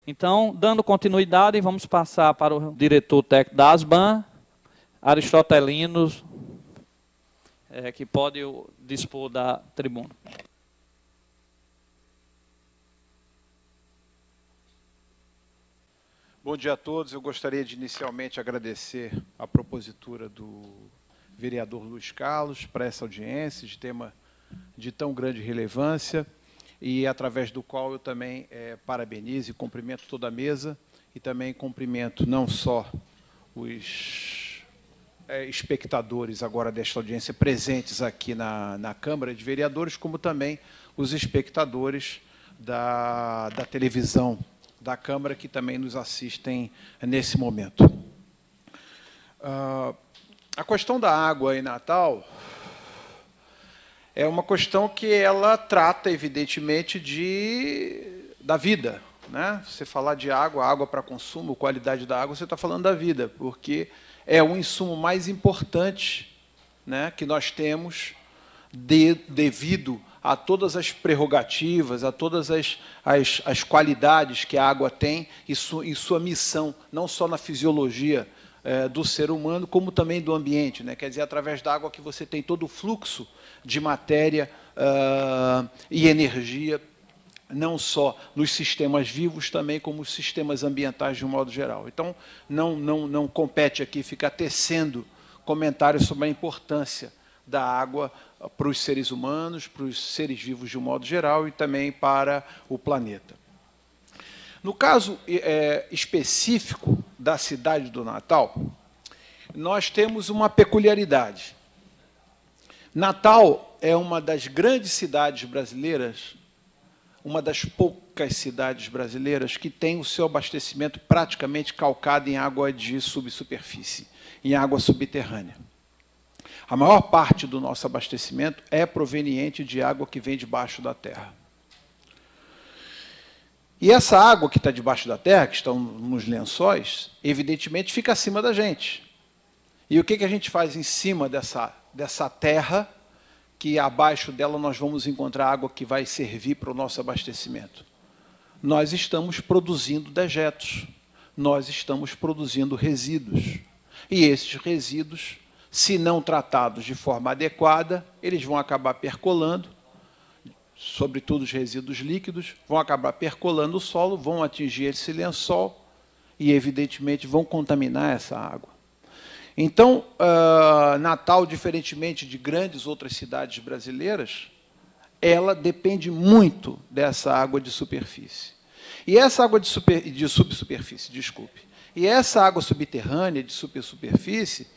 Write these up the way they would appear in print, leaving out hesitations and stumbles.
Então, dando continuidade, vamos passar para o diretor técnico da ASBAN, Aristotelino, que pode dispor da tribuna. Bom dia a todos. Eu gostaria de inicialmente agradecer a propositura do vereador Luiz Carlos para essa audiência de tema de tão grande relevância e através do qual eu também parabenizo e cumprimento toda a mesa e também cumprimento não só os espectadores agora desta audiência presentes aqui na Câmara de Vereadores, como também os espectadores da televisão da Câmara, que também nos assistem nesse momento. A questão da água em Natal é uma questão que ela trata, evidentemente, da vida, né? Você falar de água para consumo, qualidade da água, você está falando da vida, porque é o insumo mais importante, né, que nós temos devido a todas as prerrogativas, a todas as qualidades que a água tem e sua missão, não só na fisiologia do ser humano, como também do ambiente, né? Quer dizer, através da água que você tem todo o fluxo de matéria e energia, não só nos sistemas vivos, também como os sistemas ambientais de um modo geral. Então, não compete aqui ficar tecendo comentários sobre a importância da água para os seres humanos, para os seres vivos de um modo geral e também para o planeta. No caso específico da cidade do Natal, nós temos uma peculiaridade. Natal é uma das grandes cidades brasileiras, uma das poucas cidades brasileiras que tem o seu abastecimento praticamente calcado em água de subsuperfície, em água subterrânea. A maior parte do nosso abastecimento é proveniente de água que vem debaixo da terra. E essa água que está debaixo da terra, que estão nos lençóis, evidentemente fica acima da gente. E o que a gente faz em cima dessa terra, que abaixo dela nós vamos encontrar água que vai servir para o nosso abastecimento? Nós estamos produzindo dejetos, nós estamos produzindo resíduos. E esses resíduos, se não tratados de forma adequada, eles vão acabar percolando, sobretudo os resíduos líquidos, vão acabar percolando o solo, vão atingir esse lençol e, evidentemente, vão contaminar essa água. Então, Natal, diferentemente de grandes outras cidades brasileiras, ela depende muito dessa água de superfície. E essa água de subsuperfície, desculpe, e essa água subterrânea de superfície,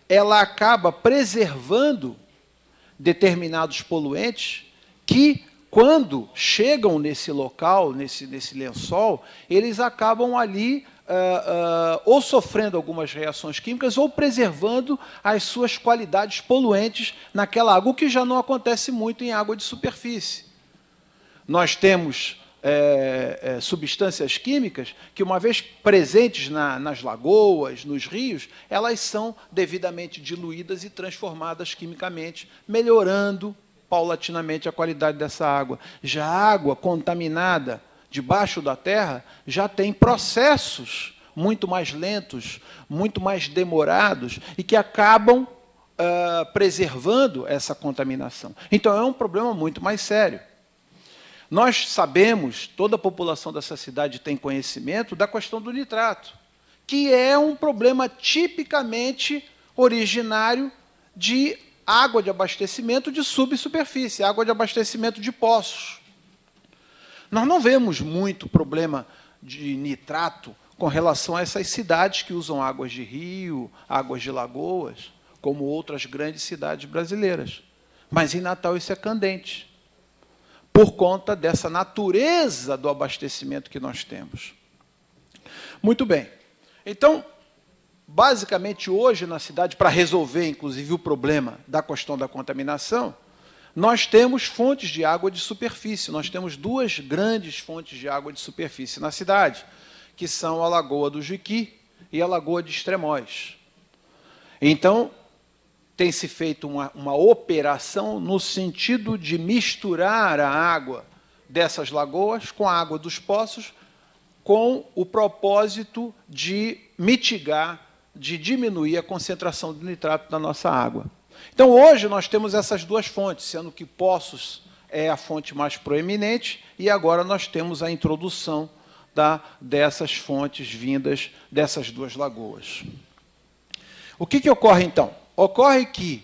ela acaba preservando determinados poluentes que, quando chegam nesse local, nesse lençol, eles acabam ali ou sofrendo algumas reações químicas ou preservando as suas qualidades poluentes naquela água, o que já não acontece muito em água de superfície. Nós temos substâncias químicas que, uma vez presentes nas lagoas, nos rios, elas são devidamente diluídas e transformadas quimicamente, melhorando paulatinamente a qualidade dessa água. Já a água contaminada debaixo da terra já tem processos muito mais lentos, muito mais demorados e que acabam preservando essa contaminação. Então, é um problema muito mais sério. Nós sabemos, toda a população dessa cidade tem conhecimento da questão do nitrato, que é um problema tipicamente originário de água de abastecimento de subsuperfície, água de abastecimento de poços. Nós não vemos muito problema de nitrato com relação a essas cidades que usam águas de rio, águas de lagoas, como outras grandes cidades brasileiras. Mas em Natal isso é candente, por conta dessa natureza do abastecimento que nós temos. Muito bem. Então, basicamente, hoje, na cidade, para resolver, inclusive, o problema da questão da contaminação, nós temos fontes de água de superfície. Nós temos duas grandes fontes de água de superfície na cidade, que são a Lagoa do Jiqui e a Lagoa de Extremóis. Então, tem-se feito uma operação no sentido de misturar a água dessas lagoas com a água dos poços, com o propósito de mitigar, de diminuir a concentração de nitrato na nossa água. Então, hoje, nós temos essas duas fontes, sendo que Poços é a fonte mais proeminente, e agora nós temos a introdução dessas fontes vindas dessas duas lagoas. O que ocorre, então? Ocorre que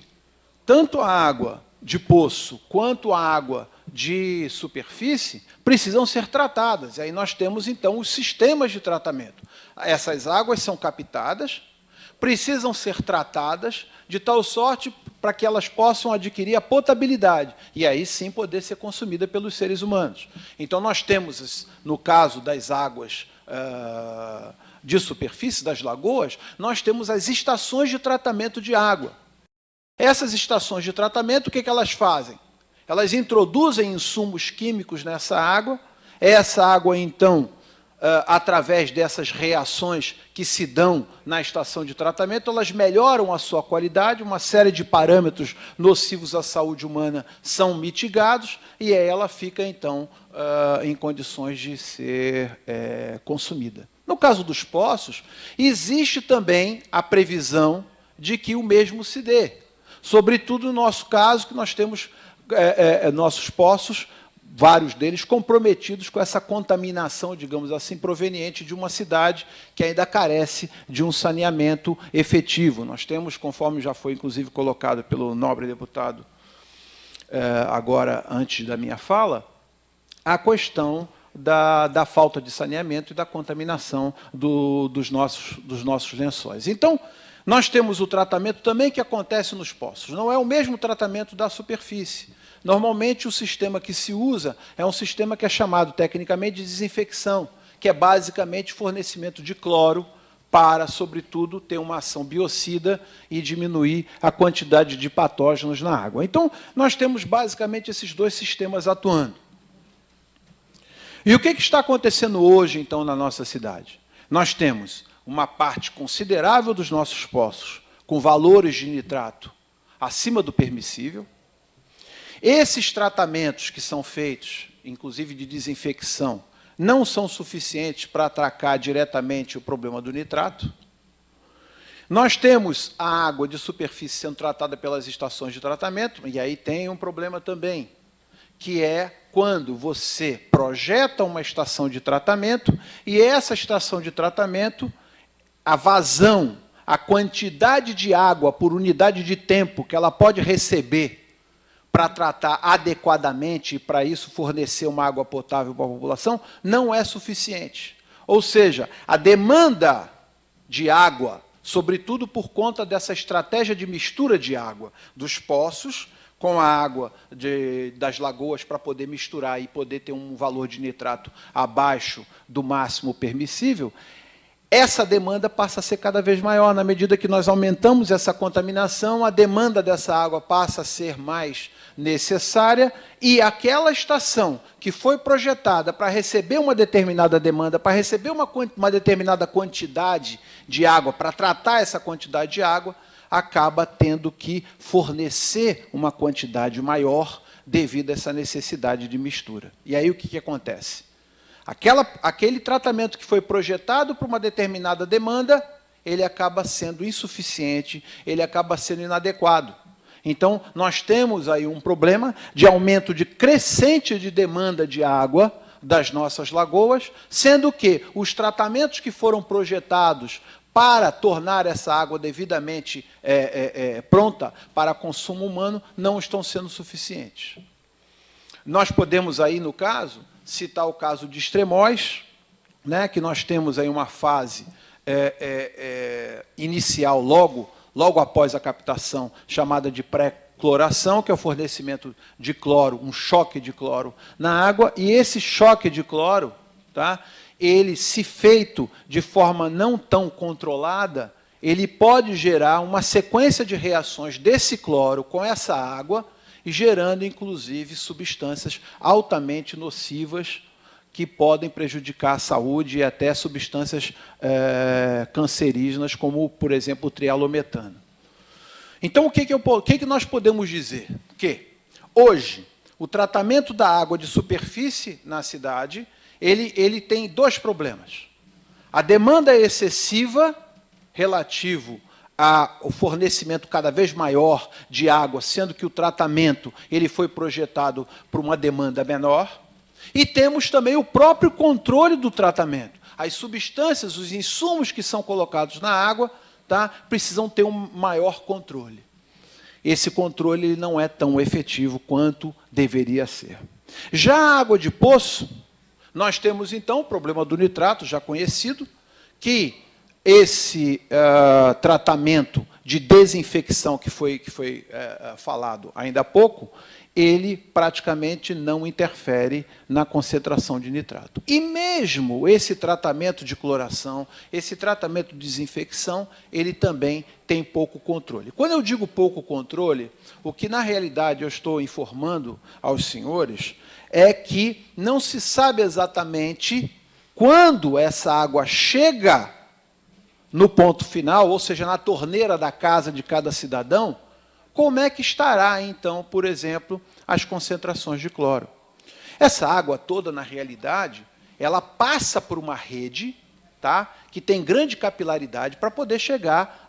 tanto a água de poço quanto a água de superfície precisam ser tratadas. E aí nós temos, então, os sistemas de tratamento. Essas águas são captadas, precisam ser tratadas de tal sorte para que elas possam adquirir a potabilidade e aí sim poder ser consumida pelos seres humanos. Então, nós temos, no caso das águas de superfície, das lagoas, nós temos as estações de tratamento de água. Essas estações de tratamento, o que elas fazem? Elas introduzem insumos químicos nessa água, essa água, então, através dessas reações que se dão na estação de tratamento, elas melhoram a sua qualidade, uma série de parâmetros nocivos à saúde humana são mitigados, e aí ela fica, então, em condições de ser consumida. No caso dos poços, existe também a previsão de que o mesmo se dê. Sobretudo no nosso caso, que nós temos nossos poços, vários deles comprometidos com essa contaminação, digamos assim, proveniente de uma cidade que ainda carece de um saneamento efetivo. Nós temos, conforme já foi, inclusive, colocado pelo nobre deputado, agora, antes da minha fala, a questão da falta de saneamento e da contaminação dos nossos lençóis. Então, nós temos o tratamento também que acontece nos poços. Não é o mesmo tratamento da superfície. Normalmente, o sistema que se usa é um sistema que é chamado, tecnicamente, de desinfecção, que é basicamente fornecimento de cloro para, sobretudo, ter uma ação biocida e diminuir a quantidade de patógenos na água. Então, nós temos, basicamente, esses dois sistemas atuando. E o que está acontecendo hoje, então, na nossa cidade? Nós temos uma parte considerável dos nossos poços com valores de nitrato acima do permissível. Esses tratamentos que são feitos, inclusive de desinfecção, não são suficientes para atacar diretamente o problema do nitrato. Nós temos a água de superfície sendo tratada pelas estações de tratamento, e aí tem um problema também, que é quando você projeta uma estação de tratamento, e essa estação de tratamento, a vazão, a quantidade de água por unidade de tempo que ela pode receber para tratar adequadamente e, para isso, fornecer uma água potável para a população, não é suficiente. Ou seja, a demanda de água, sobretudo por conta dessa estratégia de mistura de água dos poços com a água das lagoas para poder misturar e poder ter um valor de nitrato abaixo do máximo permissível, essa demanda passa a ser cada vez maior. Na medida que nós aumentamos essa contaminação, a demanda dessa água passa a ser mais necessária e aquela estação que foi projetada para receber uma determinada demanda, para receber uma determinada quantidade de água, para tratar essa quantidade de água, acaba tendo que fornecer uma quantidade maior devido a essa necessidade de mistura. E aí o que acontece? Aquele tratamento que foi projetado para uma determinada demanda, ele acaba sendo insuficiente, ele acaba sendo inadequado. Então, nós temos aí um problema de aumento crescente de demanda de água das nossas lagoas, sendo que os tratamentos que foram projetados para tornar essa água devidamente pronta para consumo humano não estão sendo suficientes. Nós podemos aí, no caso, citar o caso de Extremóis, né, que nós temos aí uma fase inicial, logo após a captação, chamada de pré-cloração, que é o fornecimento de cloro, um choque de cloro na água, e esse choque de cloro, tá, ele, se feito de forma não tão controlada, ele pode gerar uma sequência de reações desse cloro com essa água, e gerando, inclusive, substâncias altamente nocivas que podem prejudicar a saúde e até substâncias cancerígenas, como, por exemplo, o trialometano. Então, o que nós podemos dizer? Que, hoje, o tratamento da água de superfície na cidade, ele tem dois problemas. A demanda excessiva relativo ao fornecimento cada vez maior de água, sendo que o tratamento ele foi projetado para uma demanda menor. E temos também o próprio controle do tratamento. As substâncias, os insumos que são colocados na água, tá, precisam ter um maior controle. Esse controle ele não é tão efetivo quanto deveria ser. Já a água de poço, nós temos, então, o problema do nitrato, já conhecido, que esse tratamento de desinfecção que foi falado ainda há pouco, ele praticamente não interfere na concentração de nitrato. E mesmo esse tratamento de cloração, esse tratamento de desinfecção, ele também tem pouco controle. Quando eu digo pouco controle, o que na realidade eu estou informando aos senhores é que não se sabe exatamente quando essa água chega no ponto final, ou seja, na torneira da casa de cada cidadão, como é que estará, então, por exemplo, as concentrações de cloro. Essa água toda, na realidade, ela passa por uma rede, tá, que tem grande capilaridade para poder chegar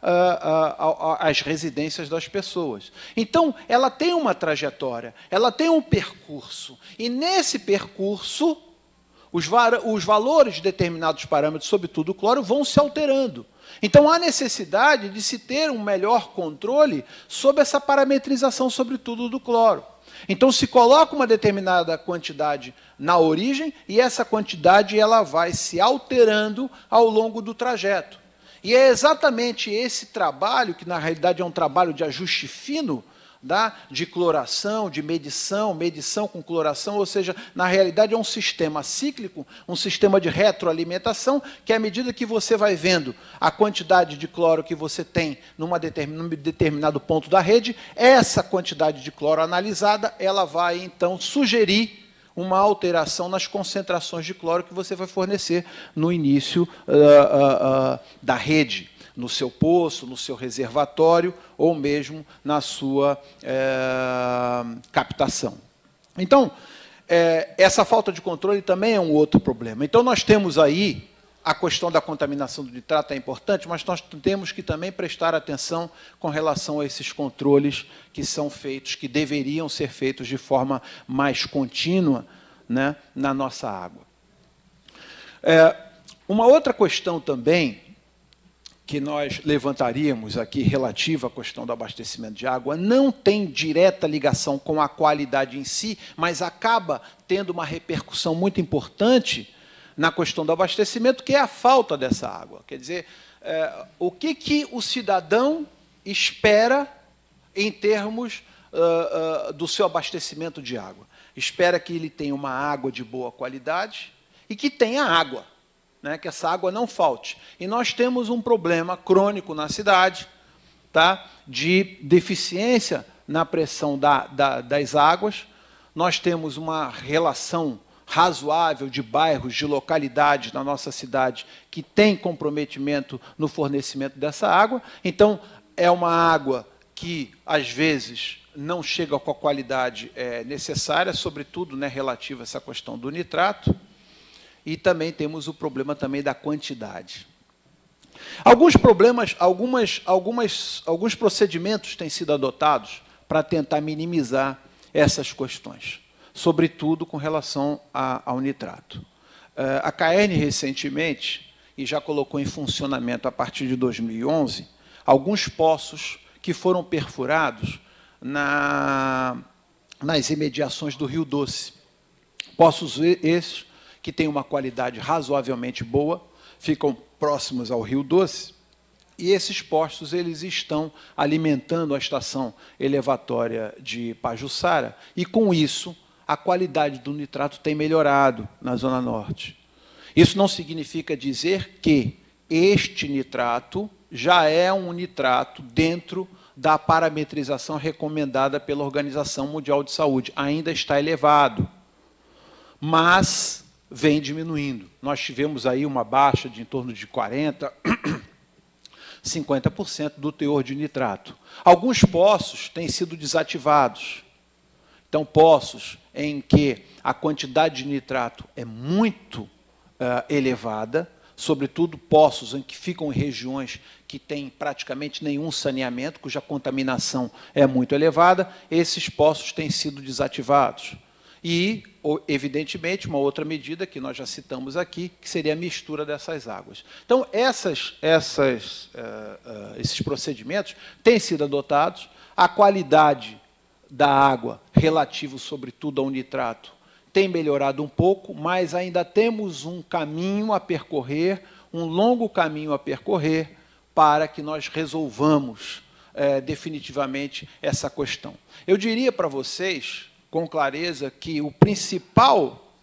às residências das pessoas. Então, ela tem uma trajetória, ela tem um percurso, e nesse percurso, os valores de determinados parâmetros, sobretudo o cloro, vão se alterando. Então, há necessidade de se ter um melhor controle sobre essa parametrização, sobretudo do cloro. Então, se coloca uma determinada quantidade na origem e essa quantidade ela vai se alterando ao longo do trajeto. E é exatamente esse trabalho, que na realidade é um trabalho de ajuste fino, de cloração, de medição com cloração, ou seja, na realidade é um sistema cíclico, um sistema de retroalimentação, que à medida que você vai vendo a quantidade de cloro que você tem num determinado ponto da rede, essa quantidade de cloro analisada, ela vai, então, sugerir uma alteração nas concentrações de cloro que você vai fornecer no início da rede, no seu poço, no seu reservatório, ou mesmo na sua captação. Então, essa falta de controle também é um outro problema. Então, nós temos aí a questão da contaminação do nitrato, é importante, mas nós temos que também prestar atenção com relação a esses controles que são feitos, que deveriam ser feitos de forma mais contínua, né, na nossa água. Uma outra questão também que nós levantaríamos aqui relativa à questão do abastecimento de água não tem direta ligação com a qualidade em si, mas acaba tendo uma repercussão muito importante na questão do abastecimento, que é a falta dessa água. Quer dizer, o que o cidadão espera em termos do seu abastecimento de água? Espera que ele tenha uma água de boa qualidade e que tenha água, né, que essa água não falte. E nós temos um problema crônico na cidade, tá, de deficiência na pressão das águas. Nós temos uma relação razoável de bairros, de localidades na nossa cidade que tem comprometimento no fornecimento dessa água. Então, é uma água que, às vezes, não chega com a qualidade necessária, sobretudo, né, relativa a essa questão do nitrato. E também temos o problema também da quantidade. Alguns problemas, alguns procedimentos têm sido adotados para tentar minimizar essas questões, sobretudo com relação ao nitrato. A CAERN, recentemente, e já colocou em funcionamento a partir de 2011, alguns poços que foram perfurados nas imediações do Rio Doce. Poços esses que têm uma qualidade razoavelmente boa, ficam próximos ao Rio Doce, e esses postos eles estão alimentando a estação elevatória de Pajuçara, e, com isso, a qualidade do nitrato tem melhorado na Zona Norte. Isso não significa dizer que este nitrato já é um nitrato dentro da parametrização recomendada pela Organização Mundial de Saúde. Ainda está elevado, mas vem diminuindo. Nós tivemos aí uma baixa de em torno de 40%, 50% do teor de nitrato. Alguns poços têm sido desativados. Então, poços em que a quantidade de nitrato é muito elevada, sobretudo poços em que ficam em regiões que têm praticamente nenhum saneamento, cuja contaminação é muito elevada, esses poços têm sido desativados. E, evidentemente, uma outra medida que nós já citamos aqui, que seria a mistura dessas águas. Então, esses procedimentos têm sido adotados, a qualidade da água, relativo, sobretudo, ao nitrato, tem melhorado um pouco, mas ainda temos um caminho a percorrer, um longo caminho a percorrer, para que nós resolvamos definitivamente essa questão. Eu diria para vocês, com clareza, que o principal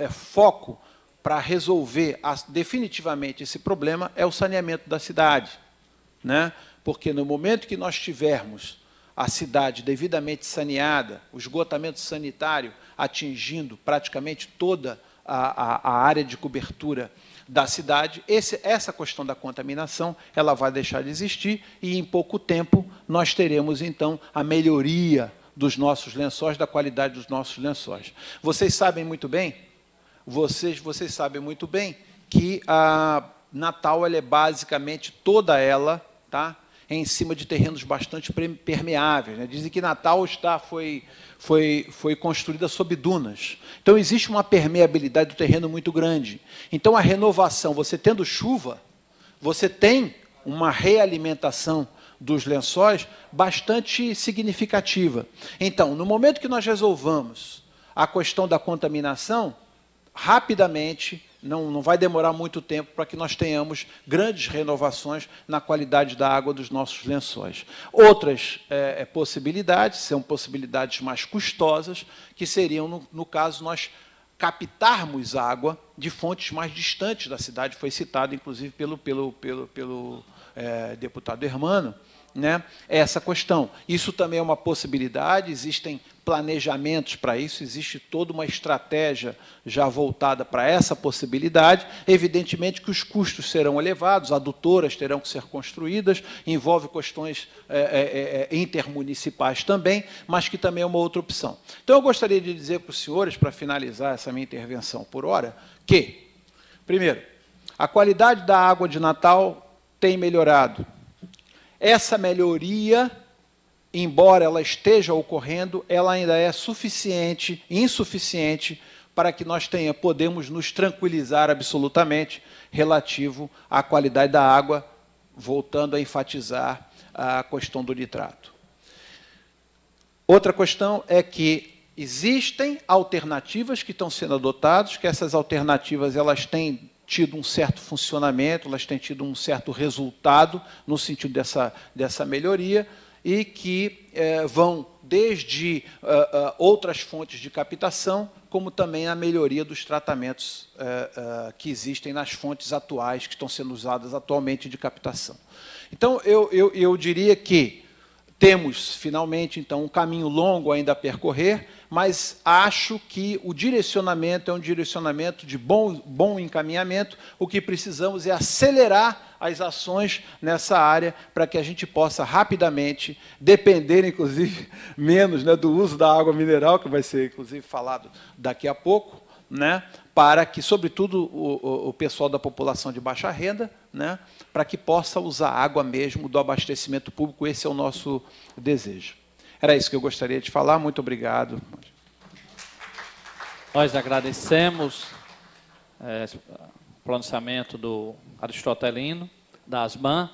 foco para resolver definitivamente esse problema é o saneamento da cidade, né? Porque no momento que nós tivermos a cidade devidamente saneada, o esgotamento sanitário atingindo praticamente toda a área de cobertura da cidade, essa questão da contaminação ela vai deixar de existir e, em pouco tempo, nós teremos, então, a melhoria dos nossos lençóis, da qualidade dos nossos lençóis. Vocês sabem muito bem, vocês sabem muito bem que a Natal ela é basicamente toda ela, tá, em cima de terrenos bastante permeáveis, né? Dizem que Natal foi construída sob dunas. Então, existe uma permeabilidade do terreno muito grande. Então, a renovação, você tendo chuva, você tem uma realimentação dos lençóis bastante significativa. Então, no momento que nós resolvamos a questão da contaminação, rapidamente, não vai demorar muito tempo para que nós tenhamos grandes renovações na qualidade da água dos nossos lençóis. Outras possibilidades, são possibilidades mais custosas, que seriam, no caso, nós captarmos água de fontes mais distantes da cidade, foi citado, inclusive, pelo deputado Hermano, né, essa questão. Isso também é uma possibilidade, existem planejamentos para isso, existe toda uma estratégia já voltada para essa possibilidade. Evidentemente que os custos serão elevados, adutoras terão que ser construídas, envolve questões intermunicipais também, mas que também é uma outra opção. Então, eu gostaria de dizer para os senhores, para finalizar essa minha intervenção por hora, que, primeiro, a qualidade da água de Natal tem melhorado. Essa melhoria, embora ela esteja ocorrendo, ela ainda é insuficiente para que nós podemos nos tranquilizar absolutamente relativo à qualidade da água, voltando a enfatizar a questão do nitrato. Outra questão é que existem alternativas que estão sendo adotadas, que essas alternativas elas têm tido um certo funcionamento, elas têm tido um certo resultado no sentido dessa melhoria e que vão desde outras fontes de captação, como também a melhoria dos tratamentos que existem nas fontes atuais, que estão sendo usadas atualmente de captação. Então, eu diria que temos, finalmente, então, um caminho longo ainda a percorrer, mas acho que o direcionamento é um direcionamento de bom encaminhamento. O que precisamos é acelerar as ações nessa área para que a gente possa rapidamente, depender, inclusive, menos, né, do uso da água mineral, que vai ser, inclusive, falado daqui a pouco, né, para que, sobretudo, o pessoal da população de baixa renda, né, para que possa usar água mesmo do abastecimento público. Esse é o nosso desejo. Era isso que eu gostaria de falar. Muito obrigado. Nós agradecemos o pronunciamento do Aristotelino, da ASBAN.